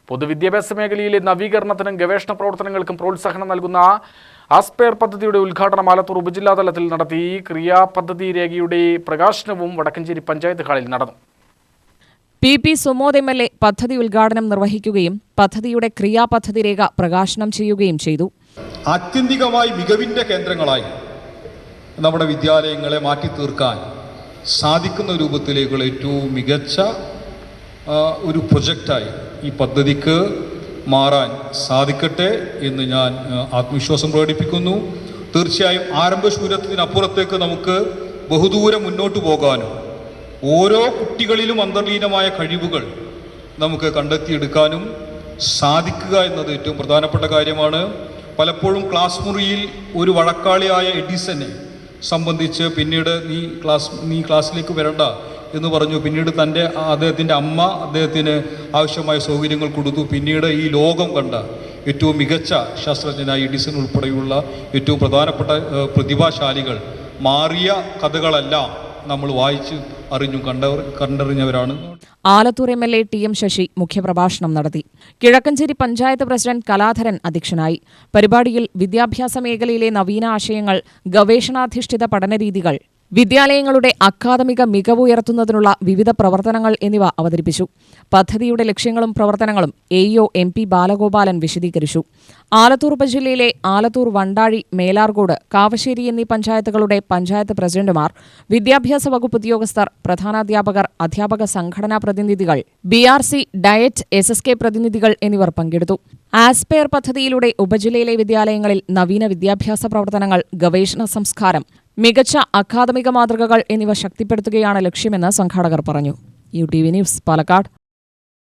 പൊതുവിദ്യാഭ്യാസ മേഖലയിലെ നവീകരണത്തിനും ഗവേഷണ പ്രവർത്തനങ്ങൾക്കും പ്രോത്സാഹനം നൽകുന്ന ആസ്പെയർ പദ്ധതിയുടെ ഉദ്ഘാടനം ആലത്തൂർ ഉപജില്ലാതലത്തിൽ നടത്തി. ക്രിയാപദ്ധതി രേഖയുടെ പ്രകാശനവും വടക്കഞ്ചേരി പഞ്ചായത്ത് ഹാളിൽ നടന്നു. P Sumod MLA. പദ്ധതി ഉദ്ഘാടനം നിർവഹിക്കുകയും പദ്ധതിയുടെ ക്രിയാപദ്ധതി രേഖ പ്രകാശനം ചെയ്യുകയും ചെയ്തു. ആത്യന്തികമായി മികവിന്റെ കേന്ദ്രങ്ങളായി നമ്മുടെ വിദ്യാലയങ്ങളെ മാറ്റി തീർക്കാൻ സാധിക്കുന്ന രൂപത്തിലേക്കുള്ള ഏറ്റവും മികച്ച ഒരു പ്രൊജക്റ്റായി ഈ പദ്ധതിക്ക് മാറാൻ സാധിക്കട്ടെ എന്ന് ഞാൻ ആത്മവിശ്വാസം പ്രകടിപ്പിക്കുന്നു. തീർച്ചയായും ആരംഭശൂരത്തിനപ്പുറത്തേക്ക് നമുക്ക് ബഹുദൂരം മുന്നോട്ട് പോകാനും ഓരോ കുട്ടികളിലും അന്തർലീനമായ കഴിവുകൾ നമുക്ക് കണ്ടെത്തിയെടുക്കാനും സാധിക്കുക എന്നത് ഏറ്റവും പ്രധാനപ്പെട്ട കാര്യമാണ്. പലപ്പോഴും ക്ലാസ് മുറിയിൽ ഒരു വഴക്കാളിയായ എഡിസനെ സംബന്ധിച്ച് പിന്നീട് നീ ക്ലാസ്സിലേക്ക് വരണ്ട എന്ന് പറഞ്ഞു. പിന്നീട് അദ്ദേഹത്തിൻ്റെ അമ്മ അദ്ദേഹത്തിന് ആവശ്യമായ സൗകര്യങ്ങൾ കൊടുത്തു. പിന്നീട് ഈ ലോകം കണ്ട ഏറ്റവും മികച്ച ശാസ്ത്രജ്ഞനായ എഡിസൺ ഉൾപ്പെടെയുള്ള ഏറ്റവും പ്രധാനപ്പെട്ട പ്രതിഭാശാലികൾ മാറിയ കഥകളെല്ലാം നമ്മൾ വായിച്ച് അറിഞ്ഞു കണ്ടറിഞ്ഞവരാണ്. ആലത്തൂർ എം.എൽ.എ. ടി.എം. ശശി മുഖ്യപ്രഭാഷണം നടത്തി. കിഴക്കഞ്ചേരി പഞ്ചായത്ത് പ്രസിഡന്റ് കലാധരൻ അധ്യക്ഷനായി. പരിപാടിയിൽ വിദ്യാഭ്യാസ മേഖലയിലെ നവീന ആശയങ്ങൾ, ഗവേഷണാധിഷ്ഠിത പഠനരീതികൾ, വിദ്യാലയങ്ങളുടെ അക്കാദമിക മികവ് ഉയർത്തുന്നതിനുള്ള വിവിധ പ്രവർത്തനങ്ങൾ എന്നിവ അവതരിപ്പിച്ചു. പദ്ധതിയുടെ ലക്ഷ്യങ്ങളും പ്രവർത്തനങ്ങളും എ.ഇ.ഒ. എം.പി. ബാലഗോപാലൻ വിശദീകരിച്ചു. ആലത്തൂർ ഉപജില്ലയിലെ ആലത്തൂർ, വണ്ടാഴി, മേലാർകോട്, കാവശ്ശേരി എന്നീ പഞ്ചായത്തുകളുടെ പഞ്ചായത്ത് പ്രസിഡന്റുമാർ, വിദ്യാഭ്യാസ വകുപ്പ് ഉദ്യോഗസ്ഥർ, പ്രധാനാധ്യാപകർ, അധ്യാപക സംഘടനാ പ്രതിനിധികൾ, BRC, ഡയറ്റ്, SSK പ്രതിനിധികൾ എന്നിവർ പങ്കെടുത്തു. ആസ്പെയർ പദ്ധതിയിലൂടെ ഉപജില്ലയിലെ വിദ്യാലയങ്ങളിൽ നവീന വിദ്യാഭ്യാസ പ്രവർത്തനങ്ങൾ, ഗവേഷണ സംസ്കാരം, മികച്ച അക്കാദമിക മാതൃകകൾ എന്നിവ ശക്തിപ്പെടുത്തുകയാണ് ലക്ഷ്യമെന്ന് സംഘാടകർ പറഞ്ഞു. UTV news, Palakkad.